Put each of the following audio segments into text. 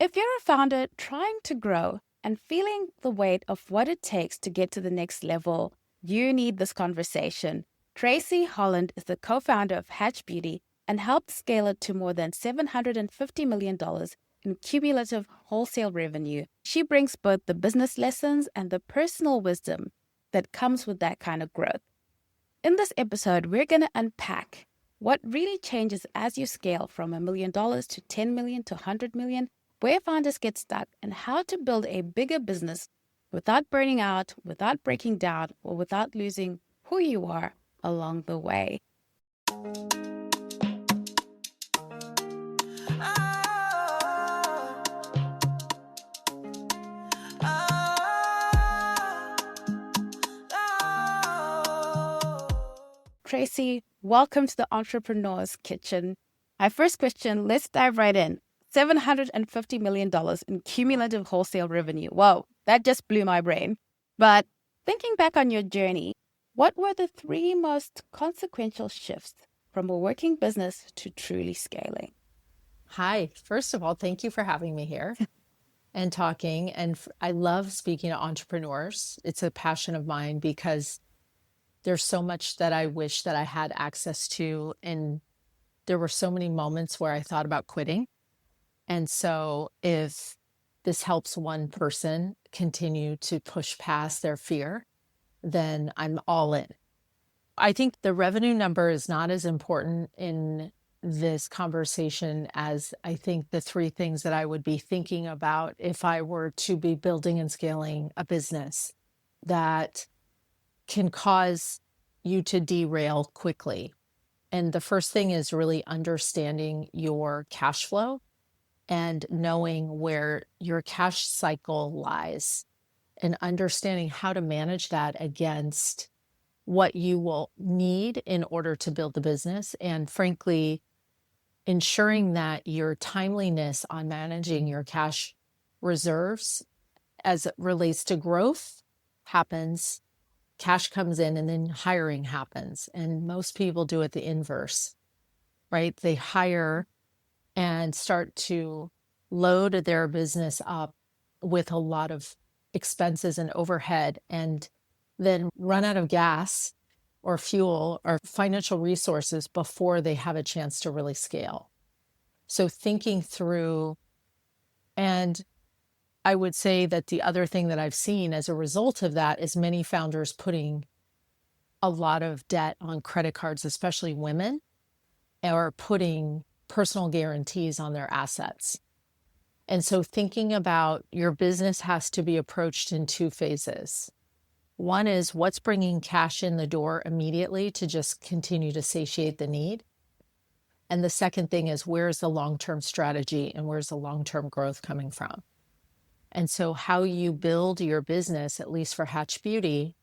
If you're a founder trying to grow and feeling the weight of what it takes to get to the next level, you need this conversation. Tracy Holland is the co-founder of Hatch Beauty and helped scale it to more than $750 million in cumulative wholesale revenue. She brings both the business lessons and the personal wisdom that comes with that kind of growth. In this episode, we're going to unpack what really changes as you scale from $1 million to 10 million to 100 million, where founders get stuck, and how to build a bigger business without burning out, without breaking down, or without losing who you are along the way. Tracy, welcome to the Entrepreneur's Kitchen. My first question, let's dive right in. $750 million in cumulative wholesale revenue. Whoa, that just blew my brain. But thinking back on your journey, what were the three most consequential shifts from a working business to truly scaling? Hi, first of all, thank you for having me here and talking. And I love speaking to entrepreneurs. It's a passion of mine because there's so much that I wish that I had access to. And there were so many moments where I thought about quitting. And so if this helps one person continue to push past their fear, then I'm all in. I think the revenue number is not as important in this conversation as I think the three things that I would be thinking about if I were to be building and scaling a business that can cause you to derail quickly. And the first thing is really understanding your cash flow and knowing where your cash cycle lies and understanding how to manage that against what you will need in order to build the business. And frankly, ensuring that your timeliness on managing your cash reserves as it relates to growth happens, cash comes in, and then hiring happens. And most people do it the inverse, right? They hire and start to load their business up with a lot of expenses and overhead, and then run out of gas or fuel or financial resources before they have a chance to really scale. So thinking through, and I would say that the other thing that I've seen as a result of that is many founders putting a lot of debt on credit cards, especially women, or putting personal guarantees on their assets. And so thinking about your business has to be approached in two phases. One is what's bringing cash in the door immediately to just continue to satiate the need. And the second thing is where's the long-term strategy and where's the long-term growth coming from? And so how you build your business, at least for Hatch Beauty,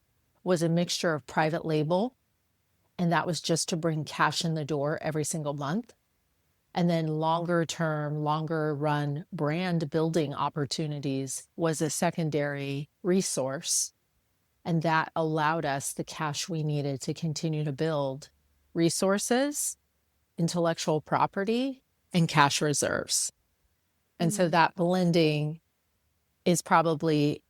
was a mixture of private label, and that was just to bring cash in the door every single month. And then longer term, longer run brand building opportunities was a secondary resource. And that allowed us the cash we needed to continue to build resources, intellectual property, and cash reserves. And so that blending is probably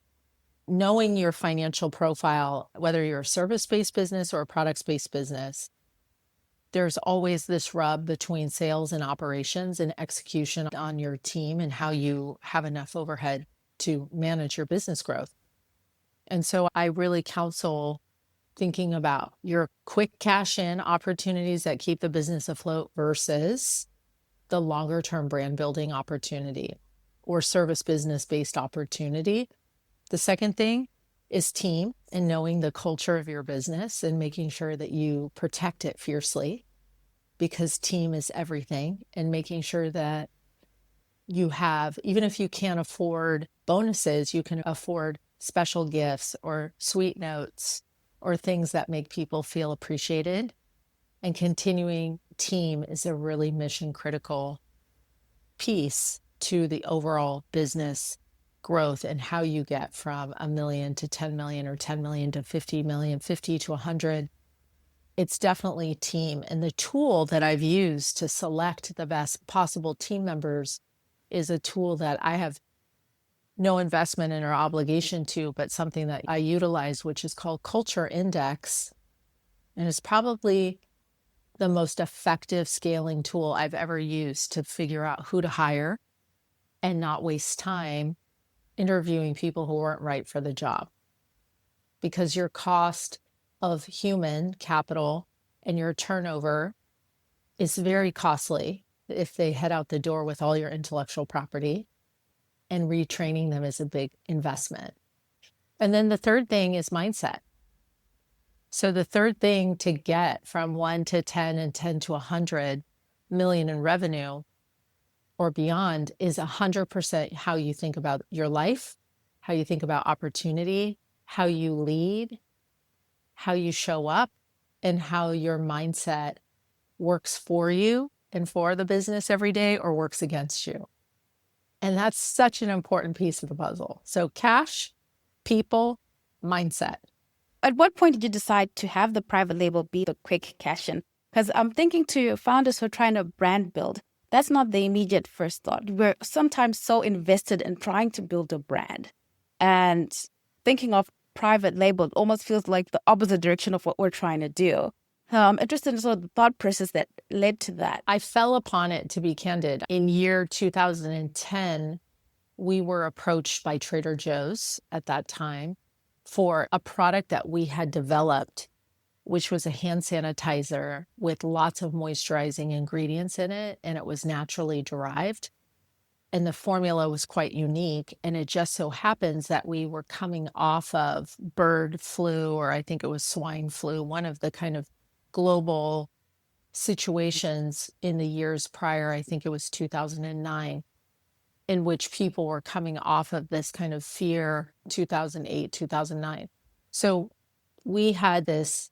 knowing your financial profile, whether you're a service-based business or a products-based business. There's always this rub between sales and operations and execution on your team and how you have enough overhead to manage your business growth. And so I really counsel thinking about your quick cash in opportunities that keep the business afloat versus the longer term brand building opportunity or service business based opportunity. The second thing is team and knowing the culture of your business and making sure that you protect it fiercely, because team is everything, and making sure that you have, even if you can't afford bonuses, you can afford special gifts or sweet notes or things that make people feel appreciated. And continuing team is a really mission critical piece to the overall business growth and how you get from $1 million to 10 million or 10 million to 50 million, 50 to 100. It's definitely team. And the tool that I've used to select the best possible team members is a tool that I have no investment in or obligation to, but something that I utilize, which is called Culture Index. And it's probably the most effective scaling tool I've ever used to figure out who to hire and not waste time interviewing people who weren't right for the job. Because your cost of human capital and your turnover is very costly if they head out the door with all your intellectual property, and retraining them is a big investment. And then the third thing is mindset. So the third thing to get from 1 to 10 and 10 to 100 million in revenue or beyond is 100% how you think about your life, how you think about opportunity, how you lead, how you show up, and how your mindset works for you and for the business every day or works against you. And that's such an important piece of the puzzle. So cash, people, mindset. At what point did you decide to have the private label be the quick cash in? Because I'm thinking to founders who are trying to brand build, that's not the immediate first thought. We're sometimes so invested in trying to build a brand, and thinking of private label almost feels like the opposite direction of what we're trying to do. I'm interested in sort of the thought process that led to that. I fell upon it, to be candid. In year 2010, we were approached by Trader Joe's at that time for a product that we had developed, which was a hand sanitizer with lots of moisturizing ingredients in it, and it was naturally derived. And the formula was quite unique. And it just so happens that we were coming off of bird flu, or I think it was swine flu, one of the kind of global situations in the years prior. I think it was 2009, in which people were coming off of this kind of fear, 2008, 2009. So we had this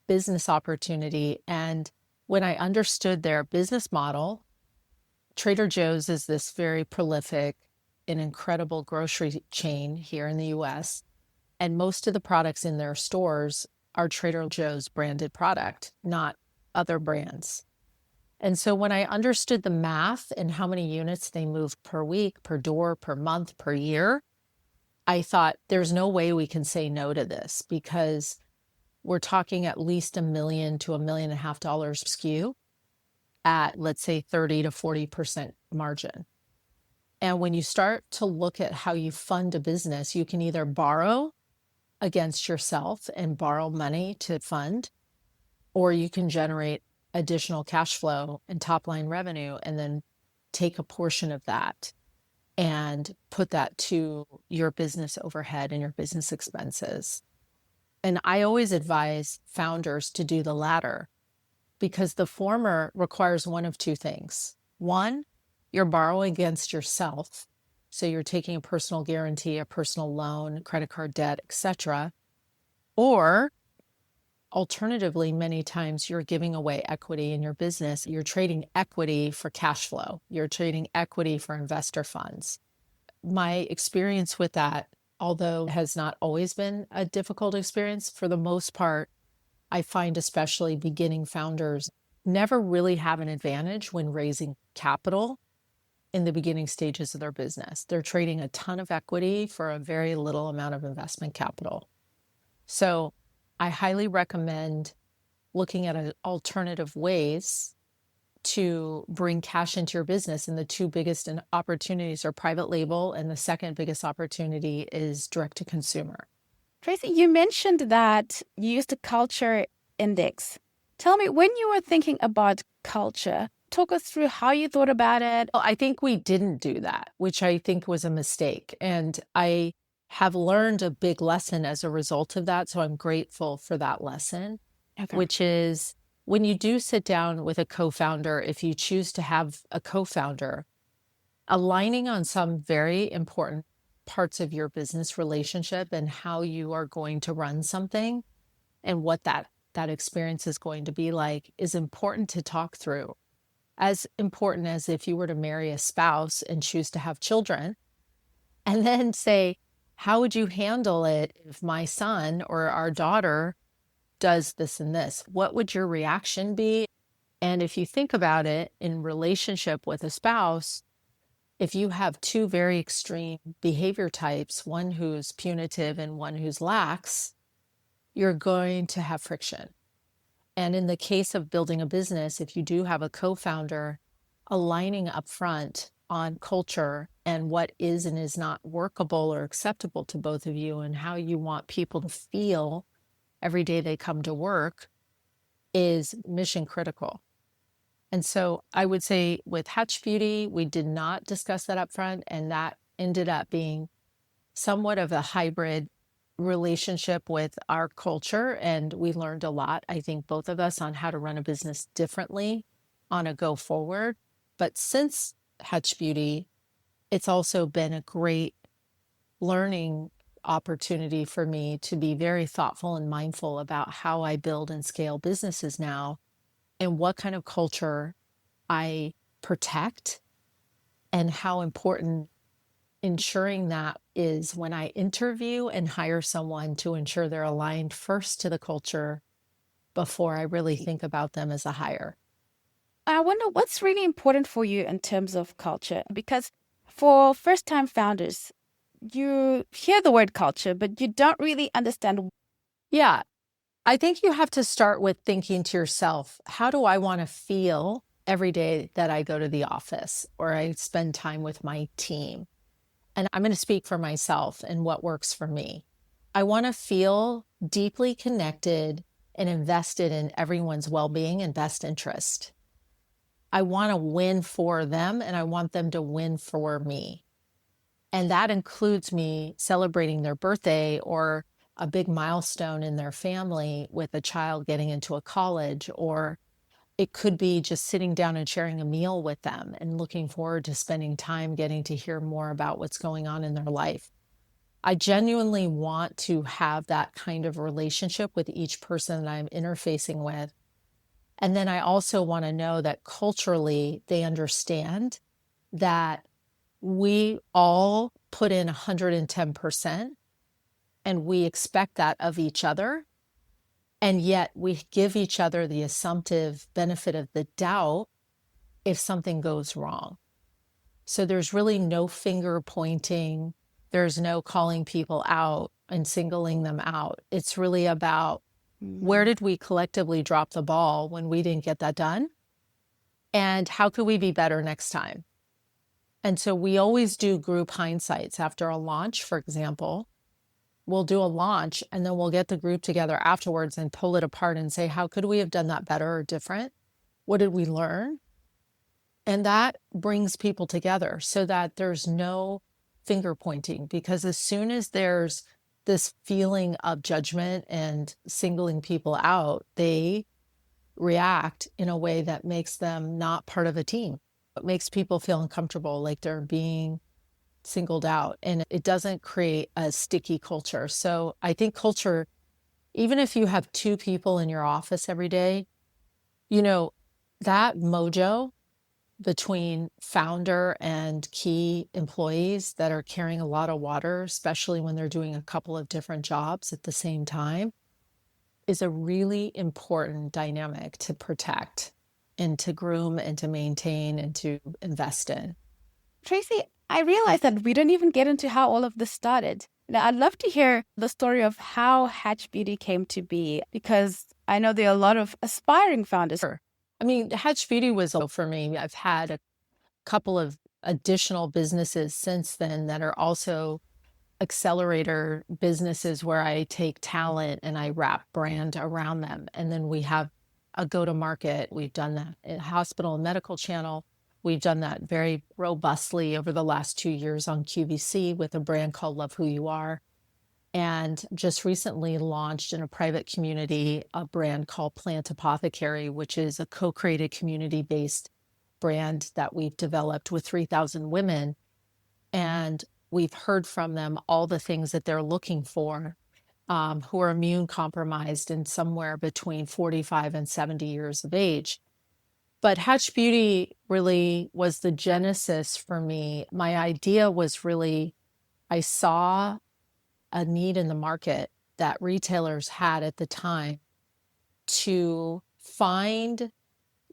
business opportunity. And when I understood their business model, Trader Joe's is this very prolific and incredible grocery chain here in the US. And most of the products in their stores are Trader Joe's branded product, not other brands. And so when I understood the math and how many units they moved per week, per door, per month, per year, I thought there's no way we can say no to this, because we're talking at least $1 million to $1.5 million SKU at, let's say, 30 to 40% margin. And when you start to look at how you fund a business, you can either borrow against yourself and borrow money to fund, or you can generate additional cash flow and top line revenue and then take a portion of that and put that to your business overhead and your business expenses. And I always advise founders to do the latter, because the former requires one of two things. One, you're borrowing against yourself. So you're taking a personal guarantee, a personal loan, credit card debt, etc. Or alternatively, many times you're giving away equity in your business. You're trading equity for cash flow. You're trading equity for investor funds. My experience with that, although it has not always been a difficult experience, for the most part, I find especially beginning founders never really have an advantage when raising capital in the beginning stages of their business. They're trading a ton of equity for a very little amount of investment capital. So I highly recommend looking at alternative ways to bring cash into your business. And the two biggest opportunities are private label, and the second biggest opportunity is direct to consumer. Tracy, you mentioned that you used a culture index. Tell me, when you were thinking about culture, talk us through how you thought about it. Well, I think we didn't do that, which I think was a mistake. And I have learned a big lesson as a result of that. So I'm grateful for that lesson, which is when you do sit down with a co-founder, if you choose to have a co-founder, aligning on some very important parts of your business relationship and how you are going to run something and what that experience is going to be like is important to talk through. As important as if you were to marry a spouse and choose to have children, and then say, how would you handle it if my son or our daughter does this and this? What would your reaction be? And if you think about it in relationship with a spouse, if you have two very extreme behavior types, one who's punitive and one who's lax, you're going to have friction. And in the case of building a business, if you do have a co-founder, aligning up front on culture and what is and is not workable or acceptable to both of you and how you want people to feel every day they come to work is mission critical. And so I would say with Hatch Beauty, we did not discuss that up front, and that ended up being somewhat of a hybrid relationship with our culture. And we learned a lot, I think, both of us on how to run a business differently on a go forward. But since Hatch Beauty, it's also been a great learning opportunity for me to be very thoughtful and mindful about how I build and scale businesses now and what kind of culture I protect and how important ensuring that is when I interview and hire someone to ensure they're aligned first to the culture before I really think about them as a hire. I wonder what's really important for you in terms of culture, because for first-time founders, you hear the word culture, but you don't really understand. Yeah, I think you have to start with thinking to yourself, how do I want to feel every day that I go to the office or I spend time with my team? And I'm going to speak for myself and what works for me. I want to feel deeply connected and invested in everyone's well-being and best interest. I want to win for them and I want them to win for me. And that includes me celebrating their birthday or a big milestone in their family with a child getting into a college, or it could be just sitting down and sharing a meal with them and looking forward to spending time getting to hear more about what's going on in their life. I genuinely want to have that kind of relationship with each person that I'm interfacing with. And then I also want to know that culturally they understand that we all put in 110% and we expect that of each other. And yet we give each other the assumptive benefit of the doubt if something goes wrong. So there's really no finger pointing. There's no calling people out and singling them out. It's really about where did we collectively drop the ball when we didn't get that done? And how could we be better next time? And so we always do group hindsights after a launch, for example. We'll do a launch and then we'll get the group together afterwards and pull it apart and say, how could we have done that better or different? What did we learn? And that brings people together so that there's no finger pointing, because as soon as there's this feeling of judgment and singling people out, they react in a way that makes them not part of a team. It makes people feel uncomfortable, like they're being singled out, and it doesn't create a sticky culture. So I think culture, even if you have two people in your office every day, that mojo between founder and key employees that are carrying a lot of water, especially when they're doing a couple of different jobs at the same time, is a really important dynamic to protect and to groom and to maintain and to invest in. Tracy, I realize that we don't even get into how all of this started. Now, I'd love to hear the story of how Hatch Beauty came to be, because I know there are a lot of aspiring founders. Sure. I mean, Hatch Beauty was for me. I've had a couple of additional businesses since then that are also accelerator businesses where I take talent and I wrap brand around them. And then we have a go-to-market. We've done that in hospital and medical channel. We've done that very robustly over the last 2 years on QVC with a brand called Love Who You Are. And just recently launched in a private community a brand called Plant Apothecary, which is a co-created community-based brand that we've developed with 3,000 women. And we've heard from them all the things that they're looking for, who are immune compromised and somewhere between 45 and 70 years of age. But Hatch Beauty really was the genesis for me. My idea was really, I saw a need in the market that retailers had at the time to find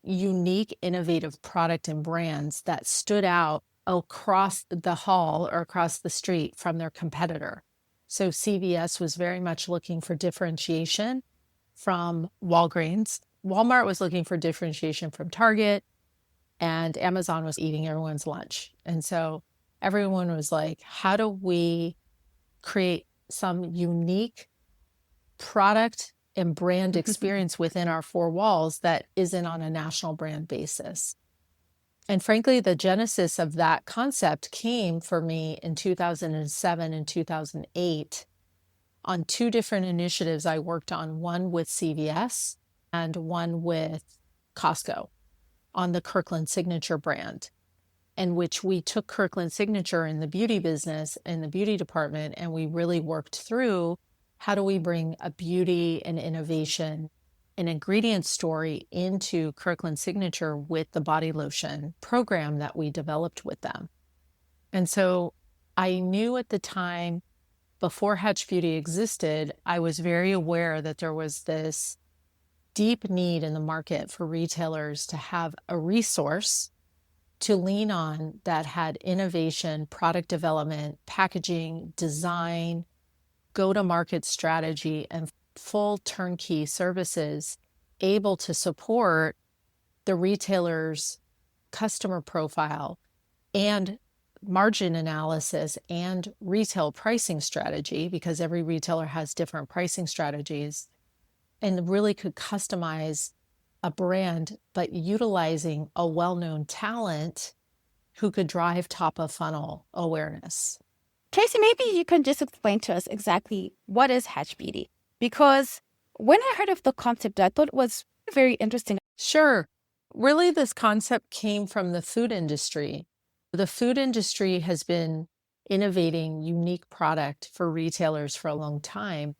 unique, innovative product and brands that stood out across the hall or across the street from their competitor. So CVS was very much looking for differentiation from Walgreens. Walmart was looking for differentiation from Target, and Amazon was eating everyone's lunch. And so everyone was like, how do we create some unique product and brand experience within our four walls that isn't on a national brand basis? And frankly, the genesis of that concept came for me in 2007 and 2008 on two different initiatives I worked on, one with CVS and one with Costco on the Kirkland Signature brand, in which we took Kirkland Signature in the beauty business, in the beauty department, and we really worked through how do we bring a beauty and innovation, an ingredient story into Kirkland Signature with the body lotion program that we developed with them. And so I knew at the time, before Hatch Beauty existed, I was very aware that there was this deep need in the market for retailers to have a resource to lean on that had innovation, product development, packaging, design, go-to-market strategy, and full turnkey services able to support the retailer's customer profile and margin analysis and retail pricing strategy, because every retailer has different pricing strategies, and really could customize a brand, but utilizing a well-known talent who could drive top of funnel awareness. Tracy, maybe you can just explain to us exactly what is Hatch Beauty? Because when I heard of the concept, I thought it was very interesting. Sure. Really, this concept came from the food industry. The food industry has been innovating unique product for retailers for a long time,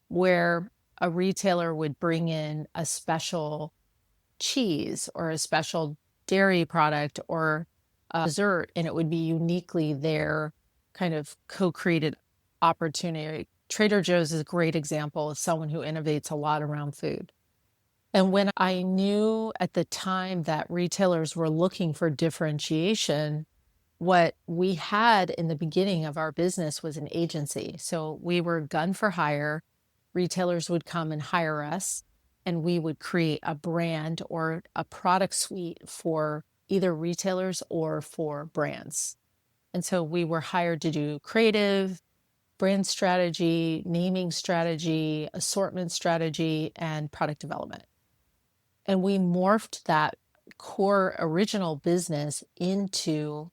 where a retailer would bring in a special cheese or a special dairy product or a dessert, and it would be uniquely their kind of co-created opportunity. Trader Joe's is a great example of someone who innovates a lot around food. And when I knew at the time that retailers were looking for differentiation, what we had in the beginning of our business was an agency. So we were gun for hire. Retailers would come and hire us, and we would create a brand or a product suite for either retailers or for brands. And so we were hired to do creative, brand strategy, naming strategy, assortment strategy, and product development. And we morphed that core original business into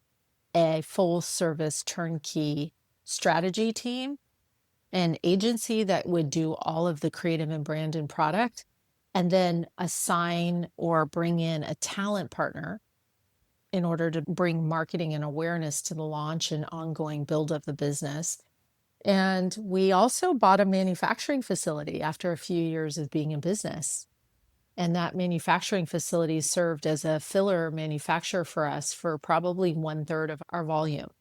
a full service turnkey strategy team, an agency that would do all of the creative and brand and product, and then assign or bring in a talent partner in order to bring marketing and awareness to the launch and ongoing build of the business. And we also bought a manufacturing facility after a few years of being in business. And that manufacturing facility served as a filler manufacturer for us for probably 1/3 of our volume.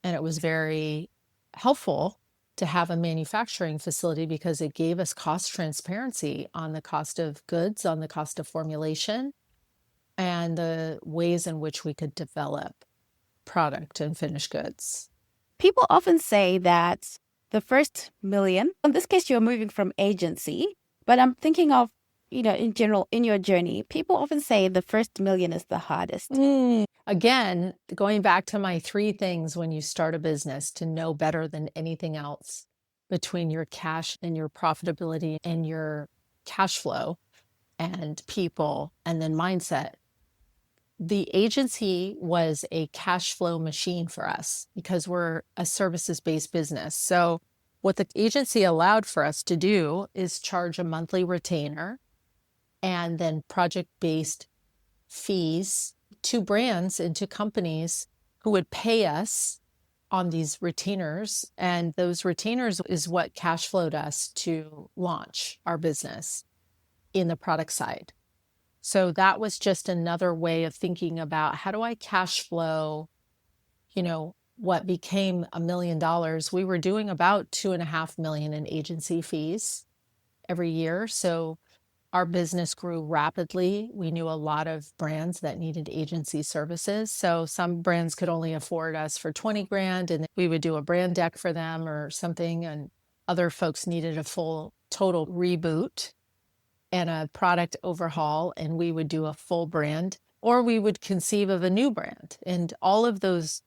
And it was very helpful to have a manufacturing facility because it gave us cost transparency on the cost of goods, on the cost of formulation, and the ways in which we could develop product and finished goods. People often say that the first million, in this case, you're moving from agency, but I'm thinking of, in general, in your journey, people often say the first million is the hardest. Again, going back to my 3 things when you start a business to know better than anything else between your cash and your profitability and your cash flow and people and then mindset. The agency was a cash flow machine for us because we're a services-based business. So what the agency allowed for us to do is charge a monthly retainer and then project-based fees to brands and to companies who would pay us on these retainers. And those retainers is what cash flowed us to launch our business in the product side. So that was just another way of thinking about how do I cash flow, what became $1 million. We were doing about $2.5 million in agency fees every year. So our business grew rapidly. We knew a lot of brands that needed agency services. So some brands could only afford us for 20 grand, and we would do a brand deck for them or something. And other folks needed a full total reboot and a product overhaul, and we would do a full brand, or we would conceive of a new brand. And all of those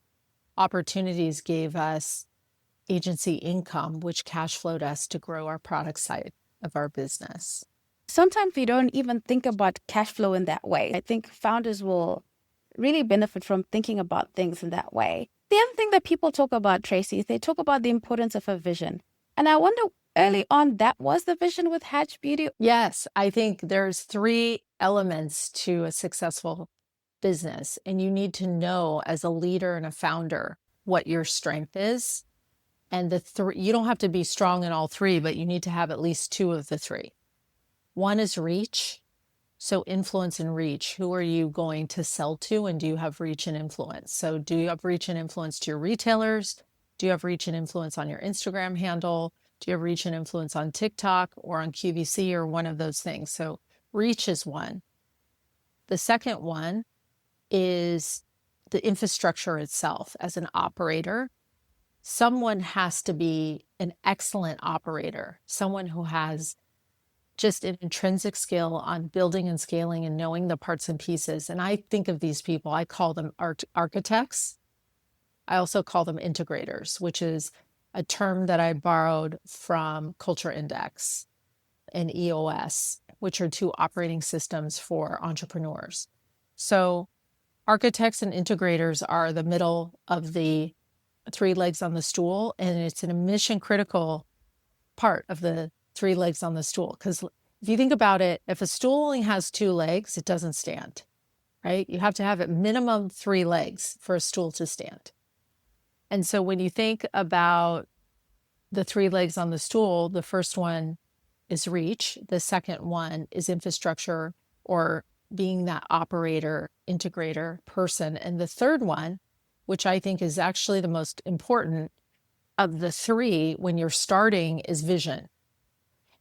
opportunities gave us agency income, which cash flowed us to grow our product side of our business. Sometimes we don't even think about cash flow in that way. I think founders will really benefit from thinking about things in that way. The other thing that people talk about, Tracy, is they talk about the importance of a vision. And I wonder, early on, that was the vision with Hatch Beauty? Yes, I think there's 3 elements to a successful business, and you need to know as a leader and a founder what your strength is. And you don't have to be strong in all 3, but you need to have at least 2 of the 3. One is reach. So influence and reach. Who are you going to sell to, and do you have reach and influence? So do you have reach and influence to your retailers? Do you have reach and influence on your Instagram handle? Do you have reach and influence on TikTok or on QVC or one of those things? So reach is one. The second one is the infrastructure itself. As an operator, someone has to be an excellent operator, someone who has just an intrinsic skill on building and scaling and knowing the parts and pieces. And I think of these people, I call them architects. I also call them integrators, which is a term that I borrowed from Culture Index and EOS, which are 2 operating systems for entrepreneurs. So architects and integrators are the middle of the 3 legs on the stool, and it's a mission critical part of the 3 legs on the stool. Because if you think about it, if a stool only has 2 legs, it doesn't stand, right? You have to have at minimum 3 legs for a stool to stand. And so when you think about the 3 legs on the stool, the first one is reach. The second one is infrastructure, or being that operator, integrator person. And the third one, which I think is actually the most important of the 3 when you're starting, is vision.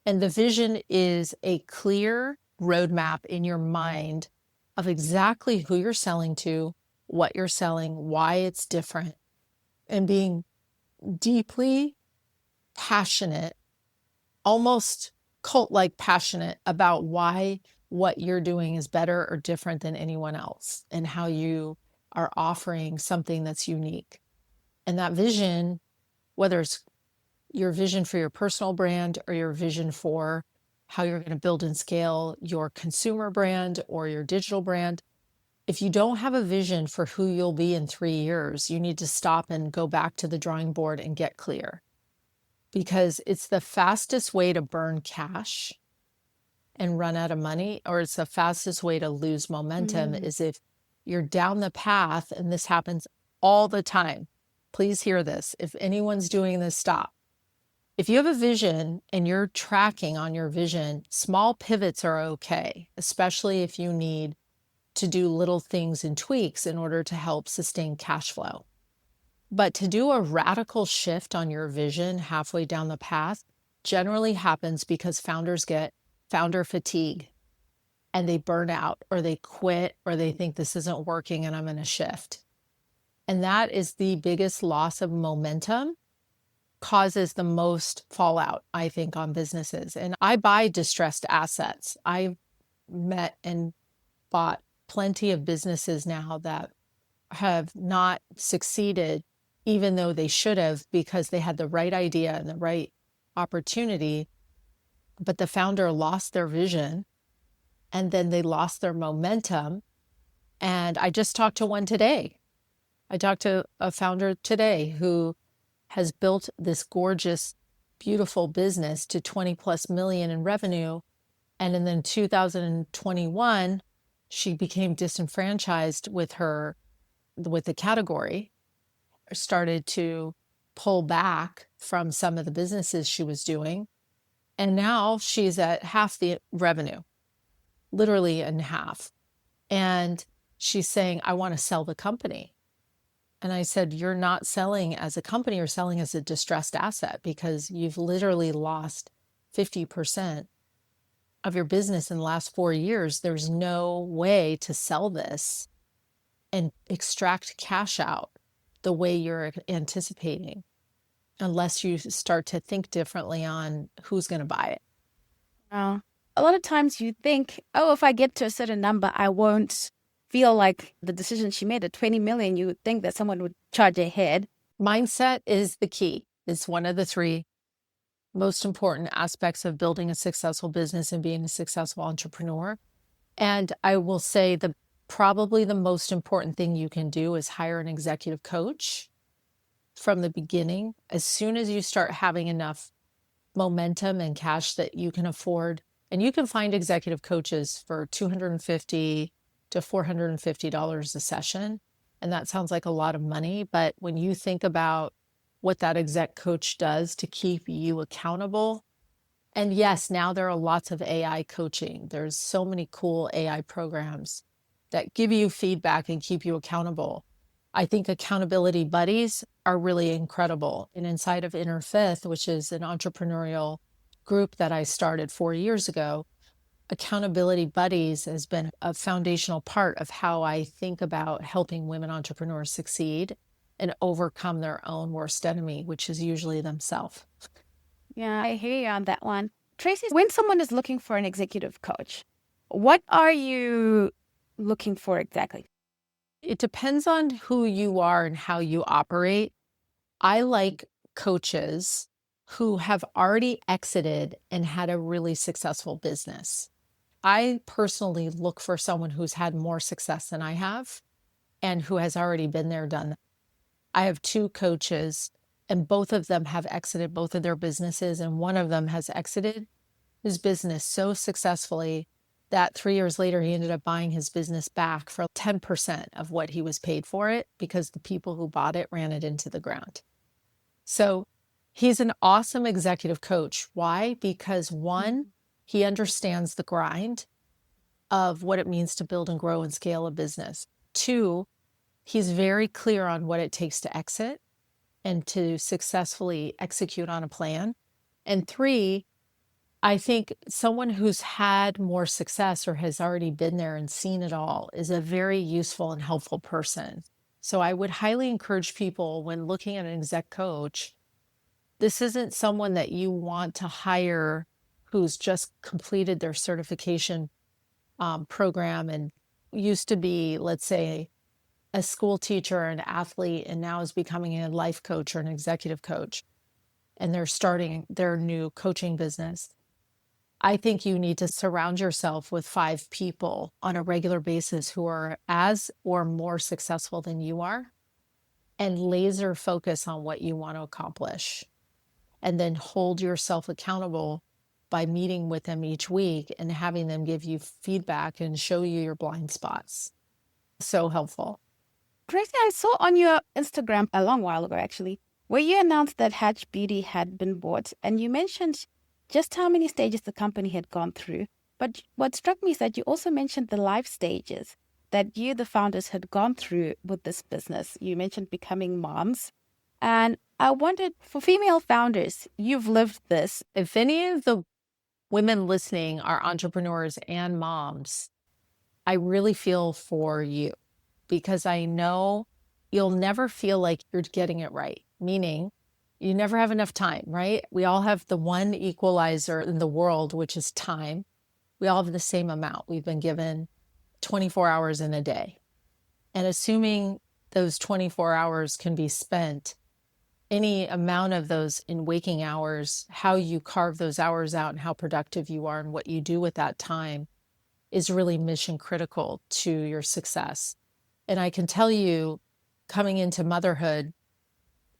And the vision is a clear roadmap in your mind of exactly who you're selling to, what you're selling, why it's different, and being deeply passionate, almost cult-like passionate about why what you're doing is better or different than anyone else, and how you are offering something that's unique. And that vision, whether it's your vision for your personal brand or your vision for how you're going to build and scale your consumer brand or your digital brand, if you don't have a vision for who you'll be in 3 years, you need to stop and go back to the drawing board and get clear. Because it's the fastest way to burn cash and run out of money, or it's the fastest way to lose momentum, is if you're down the path, and this happens all the time. Please hear this. If anyone's doing this, stop. If you have a vision and you're tracking on your vision, small pivots are okay, especially if you need to do little things and tweaks in order to help sustain cash flow. But to do a radical shift on your vision halfway down the path generally happens because founders get founder fatigue, and they burn out, or they quit, or they think this isn't working and I'm going to shift. And that is the biggest loss of momentum, causes the most fallout, I think, on businesses. And I buy distressed assets. I've met and bought plenty of businesses now that have not succeeded, even though they should have, because they had the right idea and the right opportunity, but the founder lost their vision, and then they lost their momentum. And I just talked to one today. I talked to a founder today who has built this gorgeous, beautiful business to 20 plus million in revenue. And then in 2021, she became disenfranchised with the category, started to pull back from some of the businesses she was doing. And now she's at half the revenue, literally in half. And she's saying, I want to sell the company. And I said, you're not selling as a company, you're selling as a distressed asset, because you've literally lost 50% of your business in the last 4 years, there's no way to sell this and extract cash out the way you're anticipating unless you start to think differently on who's going to buy it. Well, a lot of times you think, oh, if I get to a certain number, I won't feel like the decision she made at 20 million, you would think that someone would charge ahead. Mindset is the key. It's one of the 3 most important aspects of building a successful business and being a successful entrepreneur. And I will say probably the most important thing you can do is hire an executive coach from the beginning. As soon as you start having enough momentum and cash that you can afford, and you can find executive coaches for $250 to $450 a session. And that sounds like a lot of money, but when you think about what that exec coach does to keep you accountable. And yes, now there are lots of AI coaching. There's so many cool AI programs that give you feedback and keep you accountable. I think accountability buddies are really incredible. And inside of Inner Fifth, which is an entrepreneurial group that I started 4 years ago, accountability buddies has been a foundational part of how I think about helping women entrepreneurs succeed and overcome their own worst enemy, which is usually themselves. Yeah, I hear you on that one. Tracy, when someone is looking for an executive coach, what are you looking for exactly? It depends on who you are and how you operate. I like coaches who have already exited and had a really successful business. I personally look for someone who's had more success than I have and who has already been there, done that. I have 2 coaches, and both of them have exited both of their businesses, and one of them has exited his business so successfully that 3 years later, he ended up buying his business back for 10% of what he was paid for it because the people who bought it ran it into the ground. So he's an awesome executive coach. Why? Because 1, he understands the grind of what it means to build and grow and scale a business. 2, he's very clear on what it takes to exit and to successfully execute on a plan. And 3, I think someone who's had more success or has already been there and seen it all is a very useful and helpful person. So I would highly encourage people when looking at an exec coach, this isn't someone that you want to hire who's just completed their certification program and used to be, let's say, a school teacher or an athlete and now is becoming a life coach or an executive coach, and they're starting their new coaching business. I think you need to surround yourself with 5 people on a regular basis who are as or more successful than you are, and laser focus on what you want to accomplish. And then hold yourself accountable by meeting with them each week and having them give you feedback and show you your blind spots. So helpful. Tracy, I saw on your Instagram a long while ago, actually, where you announced that Hatch Beauty had been bought, and you mentioned just how many stages the company had gone through. But what struck me is that you also mentioned the life stages that you, the founders, had gone through with this business. You mentioned becoming moms. And I wondered, for female founders, you've lived this. If any of the women listening are entrepreneurs and moms, I really feel for you because I know you'll never feel like you're getting it right, meaning you never have enough time, right? We all have the one equalizer in the world, which is time. We all have the same amount. We've been given 24 hours in a day. And assuming those 24 hours can be spent, any amount of those in waking hours, how you carve those hours out and how productive you are and what you do with that time is really mission critical to your success. And I can tell you, coming into motherhood,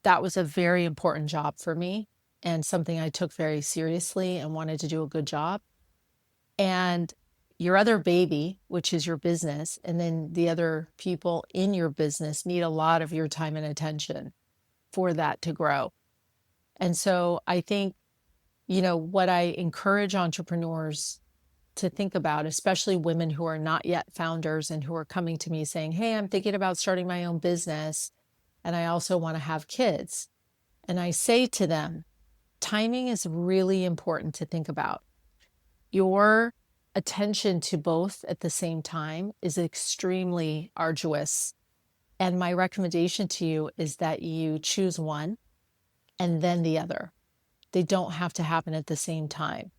that was a very important job for me and something I took very seriously and wanted to do a good job. And your other baby, which is your business, and then the other people in your business need a lot of your time and attention for that to grow. And so I think, what I encourage entrepreneurs to think about, especially women who are not yet founders and who are coming to me saying, hey, I'm thinking about starting my own business, and I also want to have kids. And I say to them, timing is really important to think about. your attention to both at the same time is extremely arduous. And my recommendation to you is that you choose one and then the other. They don't have to happen at the same time.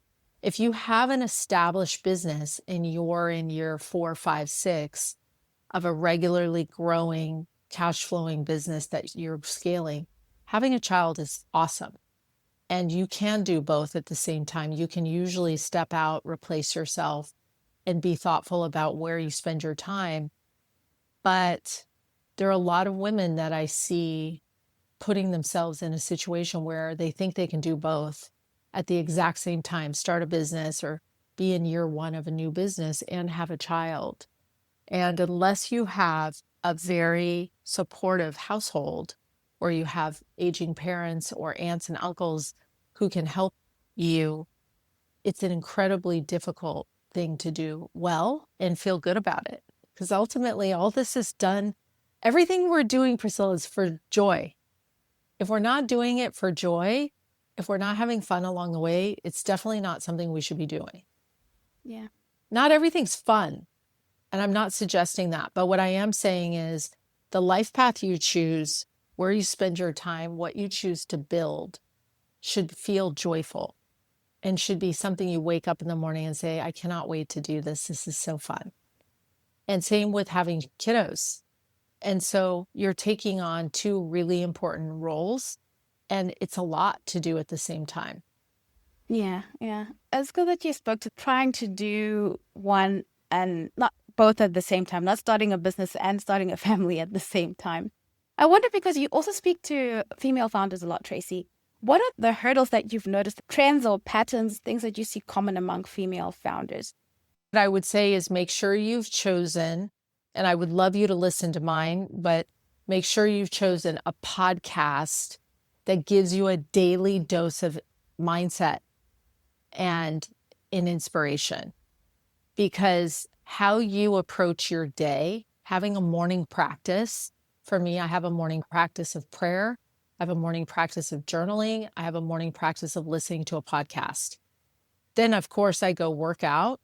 If you have an established business and you're in year 4, 5, 6 of a regularly growing, cash flowing business that you're scaling, having a child is awesome. And you can do both at the same time. You can usually step out, replace yourself, and be thoughtful about where you spend your time. But there are a lot of women that I see putting themselves in a situation where they think they can do both at the exact same time, start a business or be in year 1 of a new business and have a child. And unless you have a very supportive household, or you have aging parents or aunts and uncles who can help you, it's an incredibly difficult thing to do well and feel good about it. Because ultimately, all this is done, everything we're doing, Priscilla, is for joy. If we're not doing it for joy, if we're not having fun along the way, it's definitely not something we should be doing. Yeah. Not everything's fun. And I'm not suggesting that. But what I am saying is the life path you choose, where you spend your time, what you choose to build should feel joyful and should be something you wake up in the morning and say, I cannot wait to do this. This is so fun. And same with having kiddos. And so you're taking on 2 really important roles, and it's a lot to do at the same time. Yeah. It's good that you spoke to trying to do one and not both at the same time, not starting a business and starting a family at the same time. I wonder, because you also speak to female founders a lot, Tracy, what are the hurdles that you've noticed, trends or patterns, things that you see common among female founders? What I would say is make sure you've chosen, and I would love you to listen to mine, but make sure you've chosen a podcast that gives you a daily dose of mindset and an inspiration. Because how you approach your day, having a morning practice, for me, I have a morning practice of prayer. I have a morning practice of journaling. I have a morning practice of listening to a podcast. Then, of course, I go work out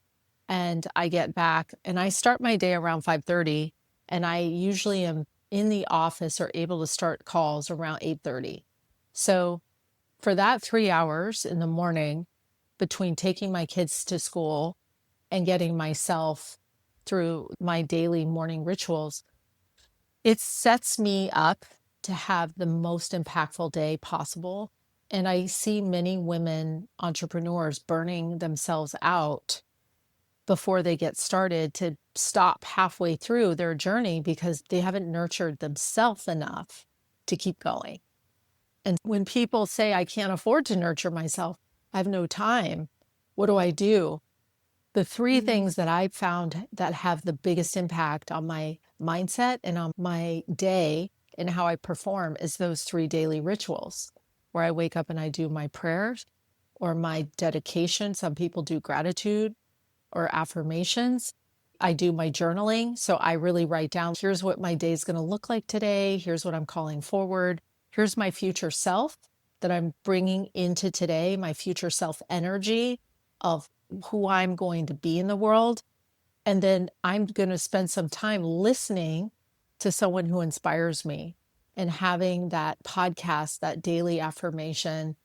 and I get back and I start my day around 5:30, and I usually am in the office or able to start calls around 8:30. So for that 3 hours in the morning between taking my kids to school and getting myself through my daily morning rituals, it sets me up to have the most impactful day possible. And I see many women entrepreneurs burning themselves out before they get started, to stop halfway through their journey because they haven't nurtured themselves enough to keep going. And when people say, I can't afford to nurture myself, I have no time, what do I do? The 3 things that I found that have the biggest impact on my mindset and on my day and how I perform is those 3 daily rituals, where I wake up and I do my prayers or my dedication. Some people do gratitude or affirmations. I do my journaling. So I really write down, here's what my day is going to look like today. Here's what I'm calling forward. Here's my future self that I'm bringing into today, my future self energy of who I'm going to be in the world. And then I'm going to spend some time listening to someone who inspires me and having that podcast, that daily affirmation,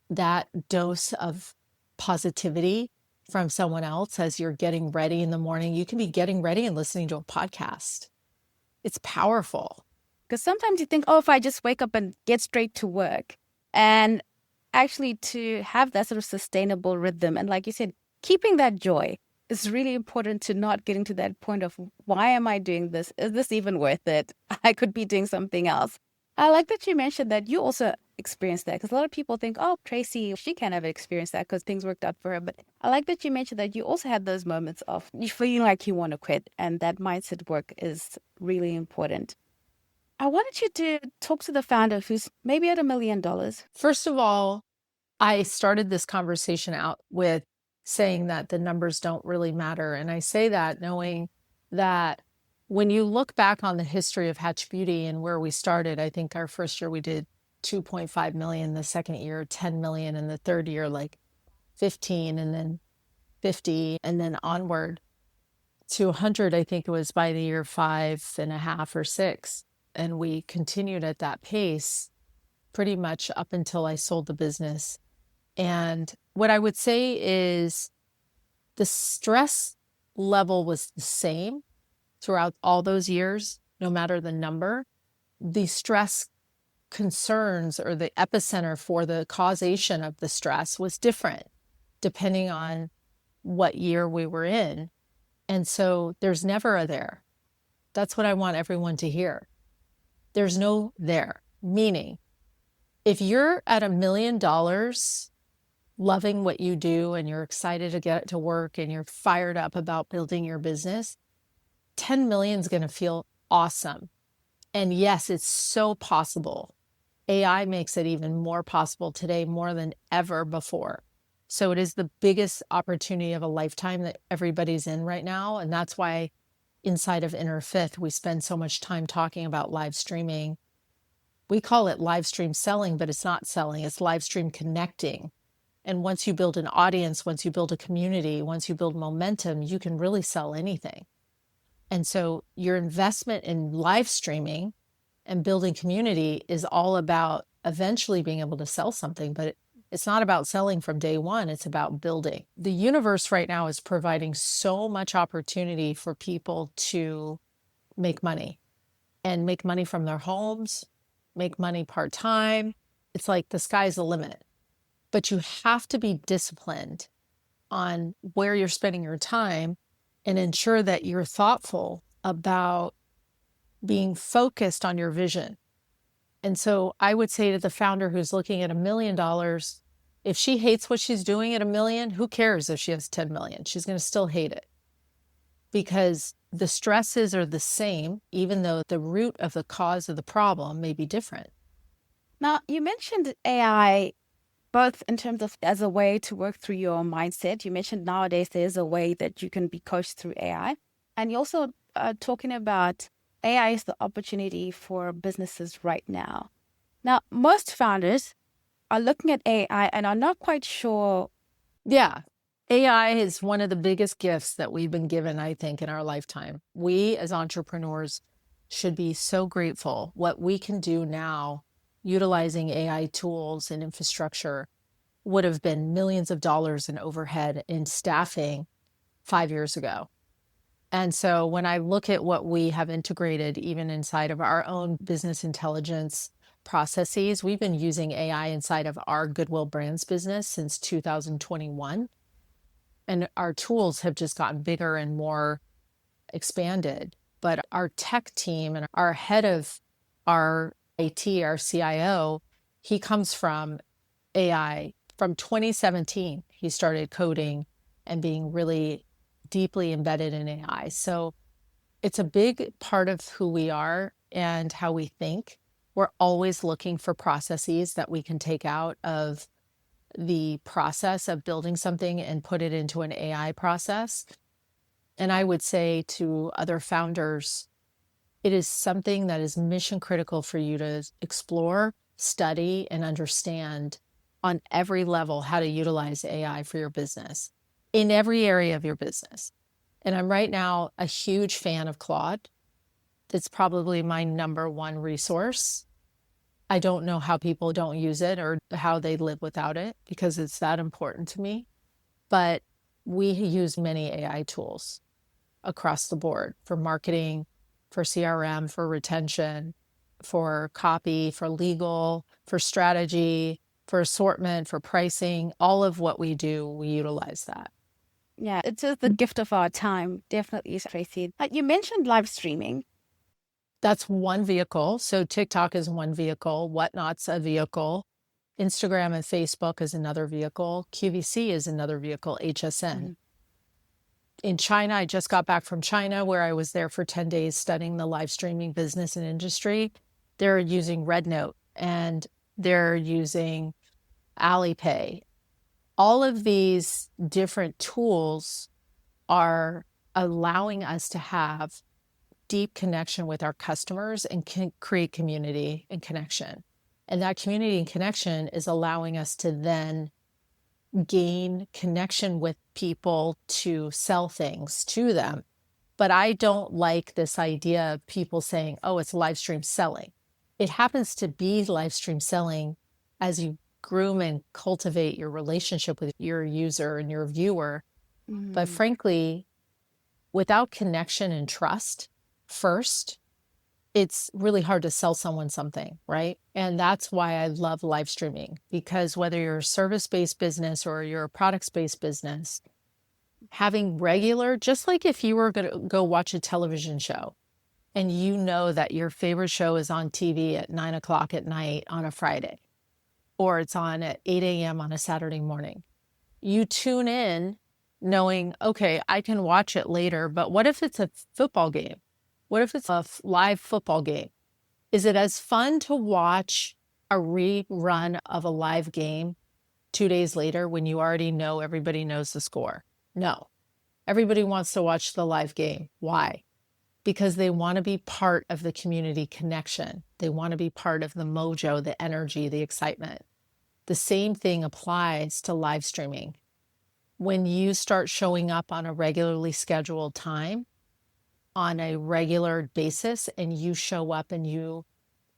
that dose of positivity from someone else as you're getting ready in the morning. You can be getting ready and listening to a podcast. It's powerful. Because sometimes you think, oh, if I just wake up and get straight to work, and actually to have that sort of sustainable rhythm. And like you said, keeping that joy is really important, to not getting to that point of, why am I doing this? Is this even worth it? I could be doing something else. I like that you mentioned that you also experienced that, because a lot of people think, oh, Tracy, she can't have experienced that because things worked out for her. But I like that you mentioned that you also had those moments of you feeling like you want to quit, and that mindset work is really important. I wanted you to talk to the founder who's maybe at $1 million. First of all, I started this conversation out with saying that the numbers don't really matter. And I say that knowing that when you look back on the history of Hatch Beauty and where we started, I think our first year we did 2.5 million, the second year 10 million, and the third year like 15, and then 50 and then onward to 100. I think it was by the year 5.5 or 6. And we continued at that pace pretty much up until I sold the business. And what I would say is the stress level was the same throughout all those years, no matter the number. The stress concerns or the epicenter for the causation of the stress was different depending on what year we were in. And so there's never a there. That's what I want everyone to hear. There's no there, meaning if you're at $1 million loving what you do and you're excited to get to work and you're fired up about building your business, 10 million is going to feel awesome. And yes, it's so possible. AI makes it even more possible today, more than ever before. So it is the biggest opportunity of a lifetime that everybody's in right now. And that's why inside of Inner Fifth, we spend so much time talking about live streaming. We call it live stream selling, but it's not selling, it's live stream connecting. And once you build an audience, once you build a community, once you build momentum, you can really sell anything. And so your investment in live streaming and building community is all about eventually being able to sell something, but it's not about selling from day one. It's about building. The universe right now is providing so much opportunity for people to make money and make money from their homes, make money part-time. It's like the sky's the limit, but you have to be disciplined on where you're spending your time and ensure that you're thoughtful about being focused on your vision. And so I would say to the founder who's looking at $1 million, if she hates what she's doing at $1 million, who cares if she has 10 million? She's going to still hate it because the stresses are the same, even though the root of the cause of the problem may be different. Now, you mentioned AI both in terms of as a way to work through your mindset. You mentioned nowadays there's a way that you can be coached through AI. And you're also talking about AI is the opportunity for businesses right now. Now, most founders are looking at AI and are not quite sure. Yeah. AI is one of the biggest gifts that we've been given, I think, in our lifetime. We as entrepreneurs should be so grateful what we can do now utilizing AI tools and infrastructure would have been millions of dollars in overhead in staffing 5 years ago. And so when I look at what we have integrated, even inside of our own business intelligence processes, we've been using AI inside of our Goodwill Brands business since 2021. And our tools have just gotten bigger and more expanded. But our tech team and our head of our IT, our CIO, he comes from AI. From 2017, he started coding and being really deeply embedded in AI. So it's a big part of who we are and how we think. We're always looking for processes that we can take out of the process of building something and put it into an AI process. And I would say to other founders, it is something that is mission critical for you to explore, study, and understand on every level how to utilize AI for your business in every area of your business. And I'm right now a huge fan of Claude. That's probably my number one resource. I don't know how people don't use it or how they live without it because it's that important to me. But we use many AI tools across the board for marketing, for CRM, for retention, for copy, for legal, for strategy, for assortment, for pricing. All of what we do, we utilize that. Yeah, it's just the gift of our time, definitely, Tracy. You mentioned live streaming. That's one vehicle. So TikTok is one vehicle. Whatnot's a vehicle. Instagram and Facebook is another vehicle. QVC is another vehicle, HSN. Mm-hmm. In China, I just got back from China where I was there for 10 days studying the live streaming business and industry. They're using RedNote and they're using Alipay. All of these different tools are allowing us to have deep connection with our customers and can create community and connection. And that community and connection is allowing us to then gain connection with people to sell things to them. But I don't like this idea of people saying, oh, it's live stream selling. It happens to be live stream selling as you groom and cultivate your relationship with your user and your viewer. But frankly, without connection and trust first, it's really hard to sell someone something, right? And that's why I love live streaming, because whether you're a service-based business or you're a products-based business, having regular, just like if you were going to go watch a television show and you know that your favorite show is on TV at 9 o'clock at night on a Friday, or it's on at 8 a.m. on a Saturday morning, you tune in knowing, okay, I can watch it later, but what if it's a football game? What if it's a live football game? Is it as fun to watch a rerun of a live game 2 days later when you already know everybody knows the score? No. Everybody wants to watch the live game. Why? Because they want to be part of the community connection. They want to be part of the mojo, the energy, the excitement. The same thing applies to live streaming. When you start showing up on a regularly scheduled time, on a regular basis, and you show up and you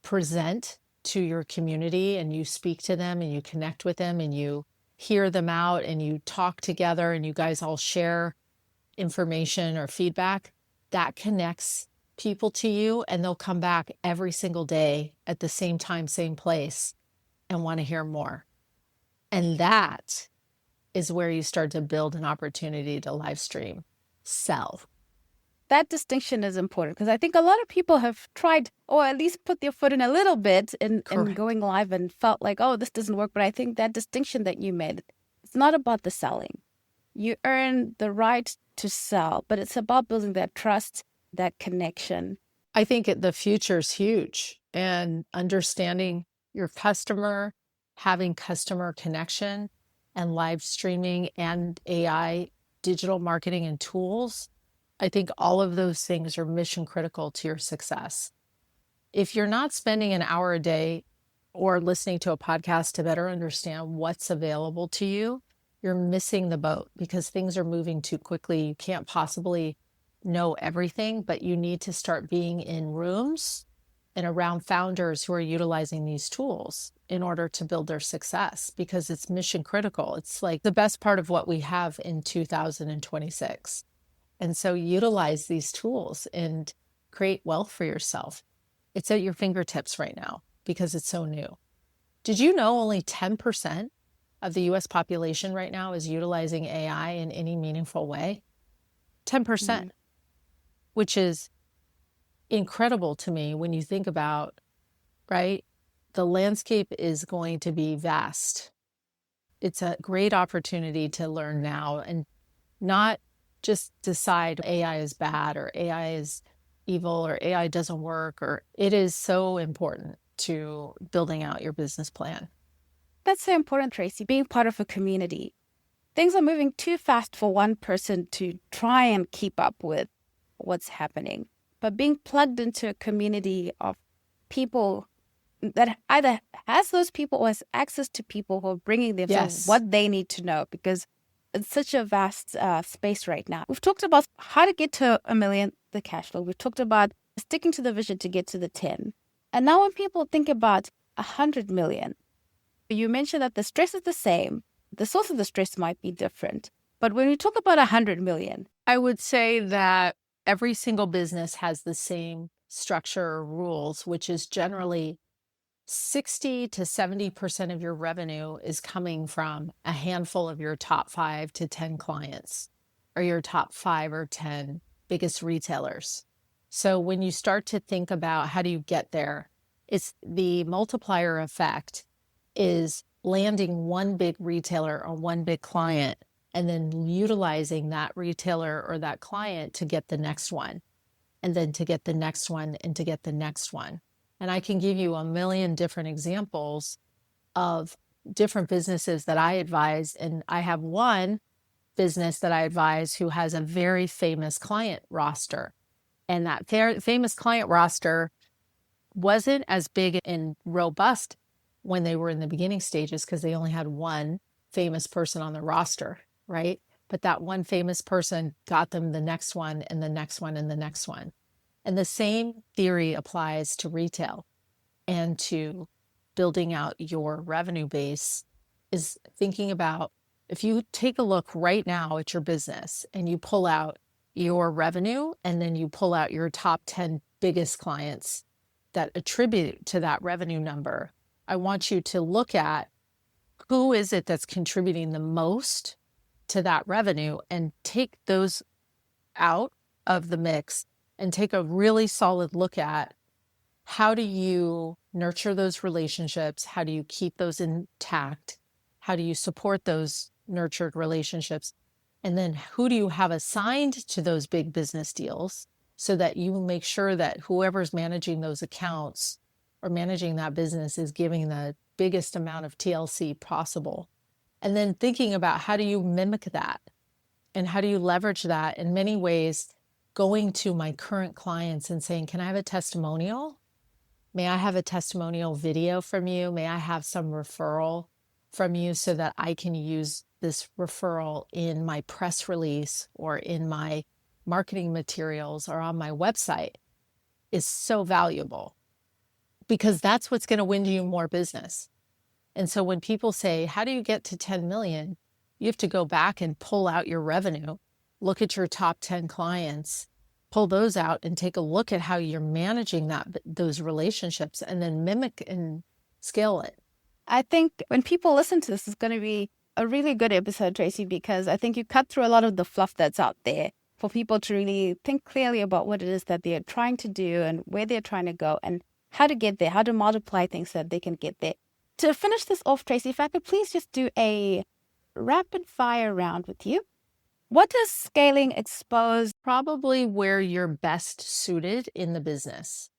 present to your community and you speak to them and you connect with them and you hear them out and you talk together and you guys all share information or feedback, that connects people to you, and they'll come back every single day at the same time, same place, and want to hear more. And that is where you start to build an opportunity to live stream, sell. That distinction is important because I think a lot of people have tried, or at least put their foot in a little bit in going live and felt like, oh, this doesn't work. But I think that distinction that you made, it's not about the selling. You earn the right to sell, but it's about building that trust, that connection. I think the future is huge, and understanding your customer, having customer connection, and live streaming and AI, digital marketing and tools. I think all of those things are mission critical to your success. If you're not spending an hour a day or listening to a podcast to better understand what's available to you, you're missing the boat because things are moving too quickly. You can't possibly know everything, but you need to start being in rooms and around founders who are utilizing these tools in order to build their success, because it's mission critical. It's like the best part of what we have in 2026. And so utilize these tools and create wealth for yourself. It's at your fingertips right now because it's so new. Did you know only 10% of the US population right now is utilizing AI in any meaningful way? 10%, which is incredible to me when you think about, right? The landscape is going to be vast. It's a great opportunity to learn now and not just decide AI is bad or AI is evil or AI doesn't work, or it is so important to building out your business plan. That's so important, Tracy, being part of a community. Things are moving too fast for one person to try and keep up with what's happening. But being plugged into a community of people that either has those people or has access to people who are bringing them what they need to know, because it's such a vast space right now. We've talked about how to get to $1 million, the cash flow. We've talked about sticking to the vision to get to the 10. And now when people think about 100 million, you mentioned that the stress is the same. The source of the stress might be different. But when we talk about 100 million, I would say that every single business has the same structure or rules, which is generally 60 to 70% of your revenue is coming from a handful of your top 5 to 10 clients, or your top 5 or 10 biggest retailers. So when you start to think about how do you get there, it's the multiplier effect is landing one big retailer or one big client and then utilizing that retailer or that client to get the next one, and then to get the next one, and to get the next one. And I can give you a million different examples of different businesses that I advise. And I have one business that I advise who has a very famous client roster. And that famous client roster wasn't as big and robust when they were in the beginning stages because they only had one famous person on the roster, right? But that one famous person got them the next one and the next one and the next one. And the same theory applies to retail and to building out your revenue base, is thinking about, if you take a look right now at your business and you pull out your revenue and then you pull out your top 10 biggest clients that attribute to that revenue number, I want you to look at who is it that's contributing the most to that revenue and take those out of the mix and take a really solid look at, how do you nurture those relationships? How do you keep those intact? How do you support those nurtured relationships? And then who do you have assigned to those big business deals, so that you make sure that whoever's managing those accounts or managing that business is giving the biggest amount of TLC possible. And then thinking about, how do you mimic that? And how do you leverage that in many ways, going to my current clients and saying, can I have a testimonial? May I have a testimonial video from you? May I have some referral from you so that I can use this referral in my press release or in my marketing materials or on my website? Is so valuable, because that's what's going to win you more business. And so when people say, how do you get to 10 million? You have to go back and pull out your revenue, look at your top 10 clients, pull those out and take a look at how you're managing those relationships, and then mimic and scale it. I think when people listen to this, it's going to be a really good episode, Tracy, because I think you cut through a lot of the fluff that's out there for people to really think clearly about what it is that they're trying to do and where they're trying to go and how to get there, how to multiply things so that they can get there. To finish this off, Tracy, if I could please just do a rapid fire round with you. What does scaling expose? Probably where you're best suited in the business.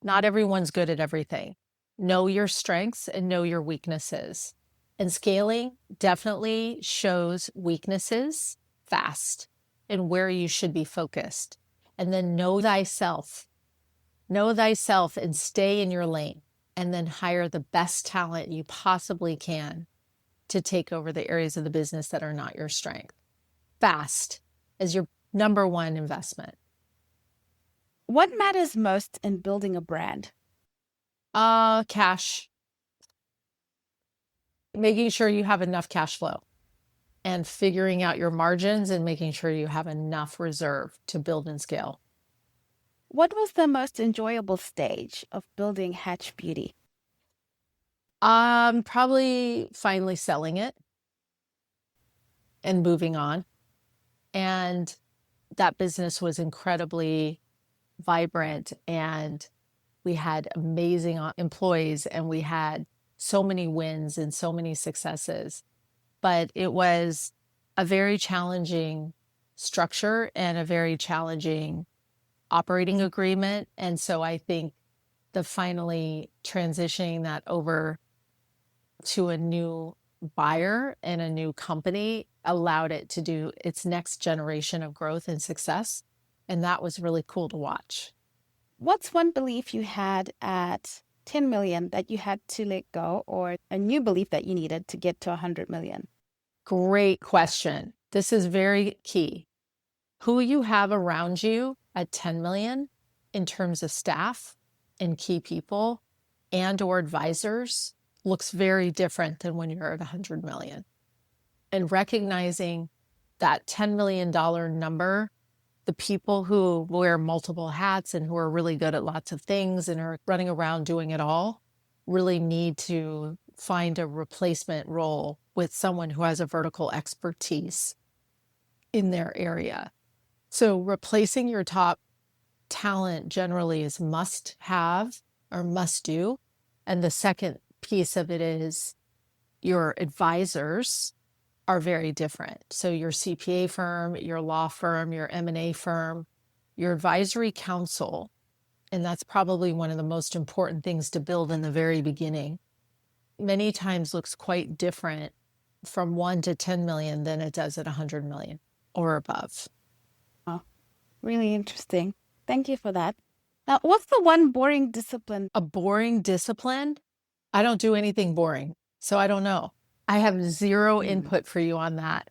Not everyone's good at everything. Know your strengths and know your weaknesses. And scaling definitely shows weaknesses fast and where you should be focused. And then know thyself. Know thyself and stay in your lane. And then hire the best talent you possibly can to take over the areas of the business that are not your strength. Fast as your number one investment. What matters most in building a brand? Cash. Making sure you have enough cash flow and figuring out your margins and making sure you have enough reserve to build and scale. What was the most enjoyable stage of building Hatch Beauty? Probably finally selling it and moving on. And that business was incredibly vibrant, and we had amazing employees, and we had so many wins and so many successes. But it was a very challenging structure and a very challenging operating agreement. And so I think the finally transitioning that over to a new buyer and a new company allowed it to do its next generation of growth and success. And that was really cool to watch. What's one belief you had at 10 million that you had to let go, or a new belief that you needed to get to 100 million? Great question. This is very key. Who you have around you at 10 million in terms of staff and key people and or advisors looks very different than when you're at 100 million. And recognizing that $10 million number, the people who wear multiple hats and who are really good at lots of things and are running around doing it all, really need to find a replacement role with someone who has a vertical expertise in their area. So replacing your top talent generally is must have or must do. And the second piece of it is your advisors are very different. So your CPA firm, your law firm, your M&A firm, your advisory council, and that's probably one of the most important things to build in the very beginning, many times looks quite different from 1 to 10 million than it does at 100 million or above. Oh, really interesting. Thank you for that. Now, what's the one boring discipline? A boring discipline? I don't do anything boring, so I don't know. I have zero input for you on that.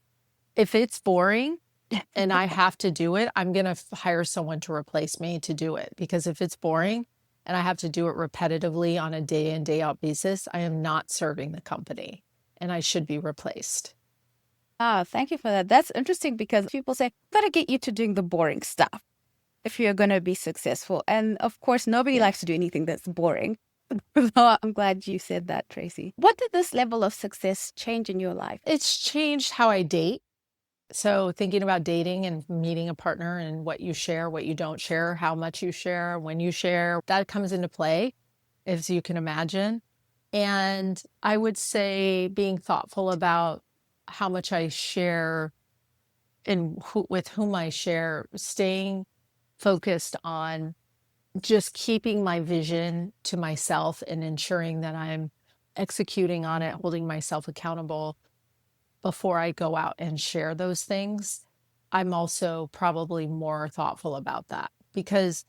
If it's boring and I have to do it, I'm going to hire someone to replace me to do it. Because if it's boring and I have to do it repetitively on a day in, day out basis, I am not serving the company and I should be replaced. Ah, thank you for that. That's interesting because people say, gotta get you to doing the boring stuff if you're going to be successful. And of course, nobody likes to do anything that's boring. So I'm glad you said that, Tracy. What did this level of success change in your life? It's changed how I date. So thinking about dating and meeting a partner and what you share, what you don't share, how much you share, when you share, that comes into play, as you can imagine. And I would say being thoughtful about how much I share and with whom I share, staying focused on just keeping my vision to myself and ensuring that I'm executing on it, holding myself accountable before I go out and share those things. I'm also probably more thoughtful about that because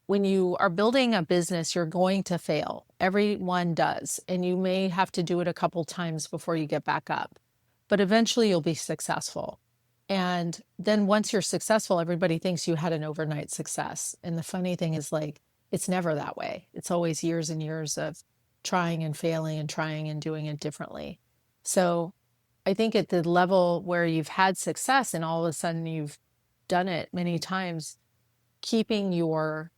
when you are building a business, you're going to fail. Everyone does. And you may have to do it a couple times before you get back up, but eventually you'll be successful. And then once you're successful, everybody thinks you had an overnight success. And the funny thing is, like, it's never that way. It's always years and years of trying and failing and trying and doing it differently. So I think at the level where you've had success and all of a sudden you've done it many times, keeping your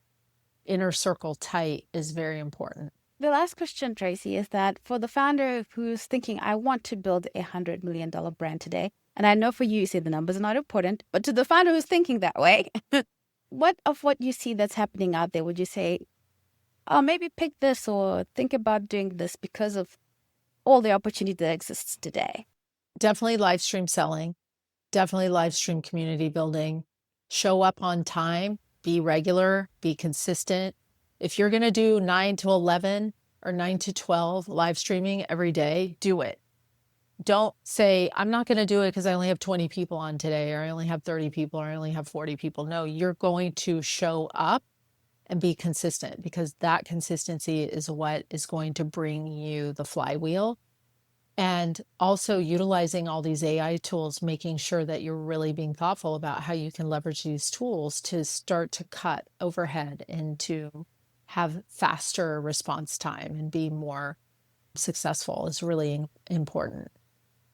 inner circle tight is very important. The last question, Tracy, is that for the founder who's thinking, I want to build $100 million brand today, and I know for you, you say the numbers are not important, but to the founder who's thinking that way, what you see that's happening out there would you say, oh, maybe pick this or think about doing this because of all the opportunity that exists today? Definitely live stream selling, definitely live stream community building, show up on time, be regular, be consistent. If you're going to do 9 to 11 or 9 to 12 live streaming every day, do it. Don't say, I'm not going to do it because I only have 20 people on today, or I only have 30 people, or I only have 40 people. No, you're going to show up and be consistent because that consistency is what is going to bring you the flywheel. And also utilizing all these AI tools, making sure that you're really being thoughtful about how you can leverage these tools to start to cut overhead and to have faster response time and be more successful is really important.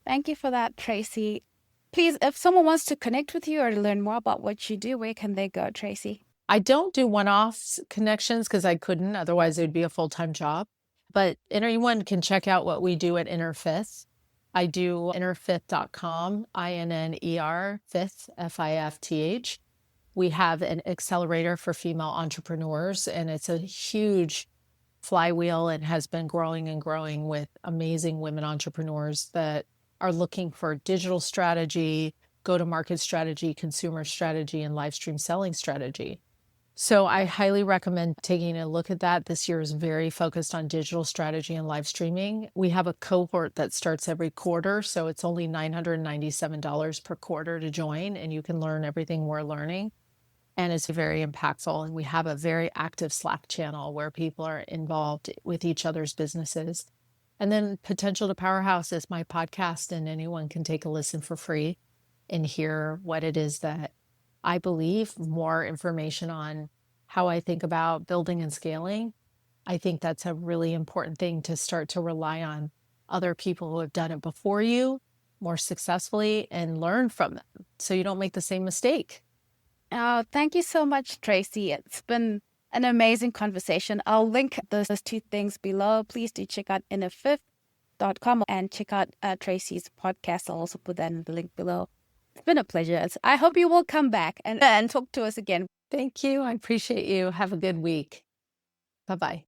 Thank you for that, Tracy. Please, if someone wants to connect with you or learn more about what you do, where can they go, Tracy? I don't do one-off connections because I couldn't, otherwise it would be a full-time job. But anyone can check out what we do at Inner Fifth. I do innerfifth.com, INNER, fifth, FIFTH. We have an accelerator for female entrepreneurs, and it's a huge flywheel and has been growing and growing with amazing women entrepreneurs that are looking for digital strategy, go-to-market strategy, consumer strategy, and live stream selling strategy. So I highly recommend taking a look at that. This year is very focused on digital strategy and live streaming. We have a cohort that starts every quarter, so it's only $997 per quarter to join, and you can learn everything we're learning. And it's very impactful. And we have a very active Slack channel where people are involved with each other's businesses. And then Potential to Powerhouse is my podcast, and anyone can take a listen for free and hear what it is that I believe, more information on how I think about building and scaling. I think that's a really important thing to start to rely on other people who have done it before you more successfully and learn from them so you don't make the same mistake. Oh, thank you so much, Tracy. It's been an amazing conversation. I'll link those two things below. Please do check out innerfifth.com and check out Tracy's podcast. I'll also put that in the link below. It's been a pleasure. I hope you will come back and talk to us again. Thank you. I appreciate you. Have a good week. Bye-bye.